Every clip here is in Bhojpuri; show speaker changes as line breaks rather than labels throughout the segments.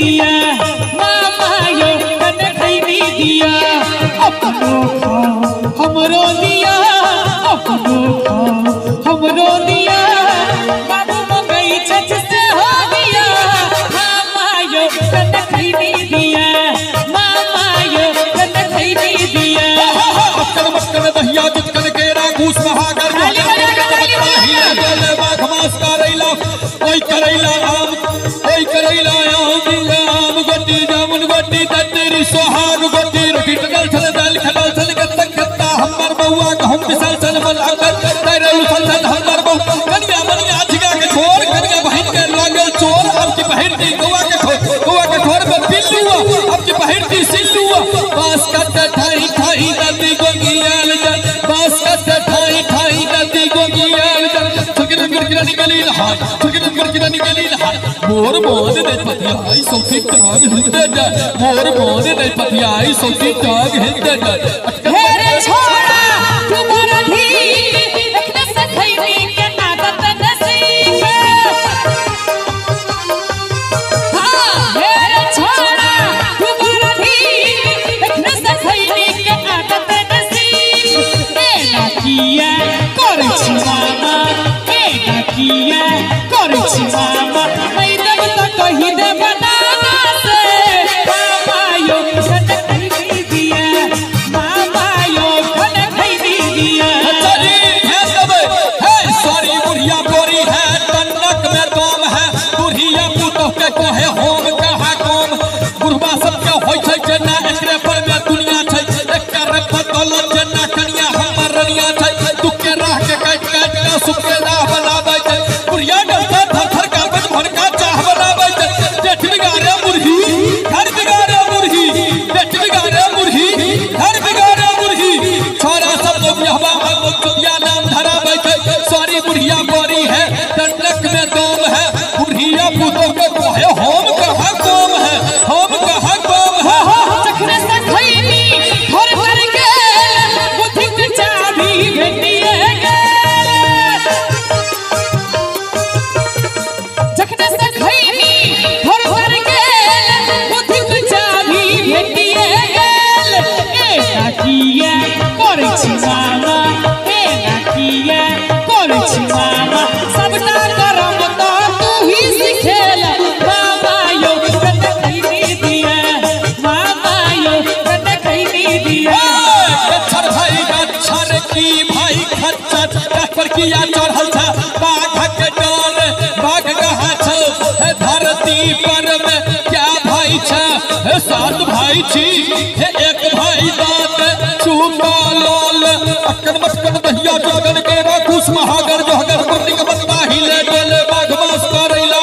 दिया मामा यो कन खैनी दिया अपनो हमरो दिया अपनो हमरो दिया बाबू मंगई चच से हो दिया मामा यो कन खैनी दिया मामा यो कन खैनी दिया
मक्कन मक्कन दहिया जितकन केरा घूस महागर घमास करैला कोई करैला आम कोई करैला आम गोटी जामुन गोटी तंदूरी सोहाग गोटी रोटी टकल छल दाल खडल छल गत्तक गत्ता हमर बउआ गहम बिसल छल मलाकर तैरल छल हमर बउ कनिया बनिया झिगा के छोर कनिया बहन के लागल चोर अब की बहन की गौवा के ठोर में पिल्लुआ अब की बहन की सिल्लुआ बास का ठाई ठाई नदी गोगियाल जल बास का ठाई ठाई नदी गोगियाल जल छुगिन गुरकिरा निकली हाय छुगिन गुरकिरा निकली हाय मोर मोद ने पतियाई सौती टांग हिंदे जा मोर मोद ने पतियाई सौती टांग हिंदे जा
हेरे छोड़ा तुम्हारा भी देखने से खैनी के आदत नसीब हां हेरे छोड़ा तुम्हारा भी देखने से खैनी के आदत नसीब एना किया करै छी मामा एना किया करै छी मामा नहीं देब त कहि दे बनाना से मामा यो कन खैनी दिया मामा यो कन खैनी दिया
चली है तब है सारी बुढ़िया बोरी है तन्नक में दम है बुढ़िया पुतोह के कहे होम कहा कम बुढ़वा सब के होय छै जेना एकरे पर में दुनिया छै एकर बदल जेना कनिया हमर रनिया छै तू के राह के काट काट के सुख के राह बनाबै छै बुढ़िया डरता थर का बज भर का चाह बनाबै छै जेठ बिगाड़े बुढ़ी घर बिगाड़े बुढ़ी जेठ बिगाड़े बुढ़ी घर बिगाड़े बुढ़ी छोरा सब लोग यहवा चुतिया नाम धराबै छै सारी बुढ़िया बोरी है तन्नक में दम है बुढ़िया पुतोह के कहे होम कहा कम है होम कहा कम है
चखने से खैनी घर घर गेल बुद्धि के चाबी भेटिए गेल चखने से खैनी घर घर गेल बुद्धि के चाबी भेटिए गेल एना किया करै छी मामा एना किया करै छी मामा सबटा करम त तू ही सिखेल मामा यो कन खैनी दिया मामा यो कन खैनी दिया
गच्छर भाई गच्छर की भाई खच्चर पर किया चढ़ल था बाघ के डर बाघ कहाँ छ धरती पर में क्या भाई छ सात भाई छी एक भाई दांत चूका लाल अक्कन मक्कन दहिया जोगन के राखूस महागर जोहगर कुर्ती के बत्ता हिले डोले बाघ मास करैला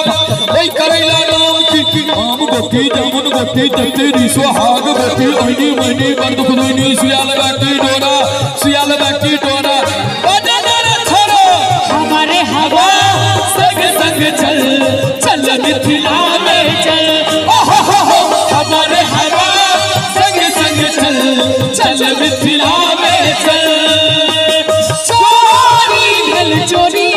ओई करैला नाम की आम गोटी जामुन गोटी तंदूरी सोहाग गोटी ओइनी मनी मर्द खुदोनी सियाल बाकी डोरा बजना रे छोरो
हमारे हवा संग संग चल चल मिथिला में चल
हमारे हवा
संग संग चल चल मिथिला में चल चोरी भेल चोरी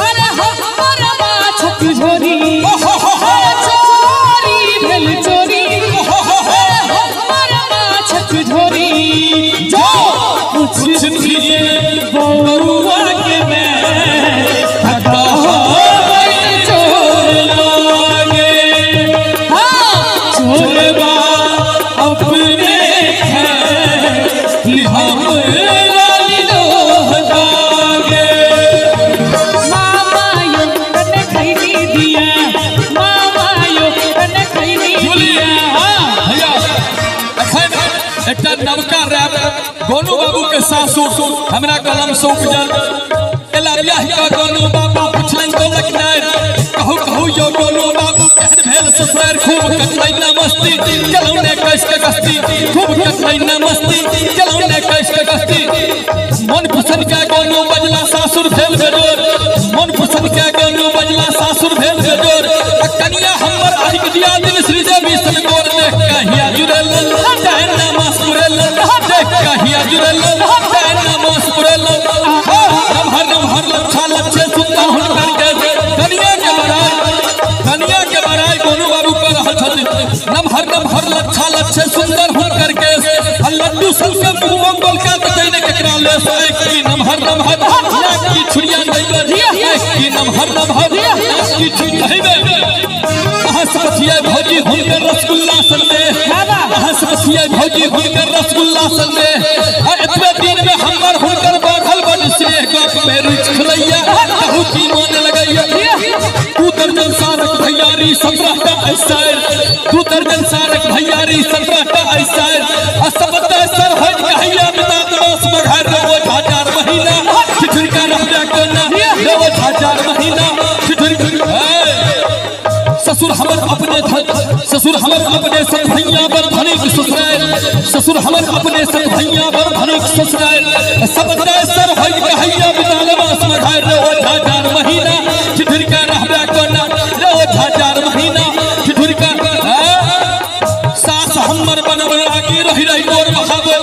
अरे हमर माछक झोरी चोरी भेल चोरी हमर माछक झोरी जो कुछ दिए बउआ के मैं हटा चोर लागे हाँ चोरबा अपने कि हम लाली लोह दागे मामा यो कन खैनी दिया मामा यो कन खैनी दिया
भैया अखन एकटा नवका रैप गोनू बाबू के सासू हमरा कलम सौंप जन एला बियाह का गोनू बाबू पुछलन तो लगनाय कहू यो गोनू बाबू कहन भेल ससुरार खूब कटलै ना मस्ती चलौने कैस के गस्ती खूब कटलै ना मस्ती चलौने कैस के गस्ती मन पसंद के गोनू बजला सासुर भेल बेजोर मन पसंद के गोनू बजला सासुर भेल बेजोर कनिया हमर आहिक दिया दिन श्री देवी सन गोर देख कहिया जुड़ल डाइन ना मासुरल देख कहिया जुड़ल डाइन ना मासुरल नमहर लच्छा लच्छे सुता हुनकर के कनिया के बराई गोनू बाबू कर रहल छथि ले सो एक की नमहर नमहर एक की छुरिया नहीं एक की नमहर नमहर एक की छुरिया हसबसिया भौजी हुनकर रसगुल्ला संदेश हसबसिया भौजी हुनकर रसगुल्ला संदेश और इतने दिन में हमर हुनकर बढ़ल बन स्नेह गप में रुचि खलैया बहुत ही मन लगैया तू दर्जन सारक भैयारी 17 का ऐसा तू दर्जन सारक भैयारी 17 का ऐसा असबत सर हो कहिया बिना दोस मघर रोज 1000 महीना ठिठुरका रहबे कोना रोज 1000 महीना ठिठुर ससुर हमर अपने ससुर हमर अपने सब भैया बर धनिक ससुराल ससुर हमर अपने सब भैया बर धनिक ससुराल सब सर होई कहिया बिना मास मघार रोज 1000 महीना ठिठुरका रहबे कोना रोज 1000 महीना ठिठुरका सास हमर बन अनुरागी रही रही नोर बहावे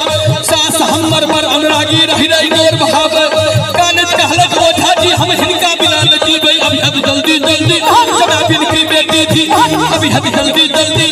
सास हमर बर अनुरागी रही रही नोर बहावे कानत कहलक ओझा जी हम हिनका बिना न जीबै अभी अब जल्दी जल्दी जब बिन की बेटी थी अभी अब जल्दी जल्दी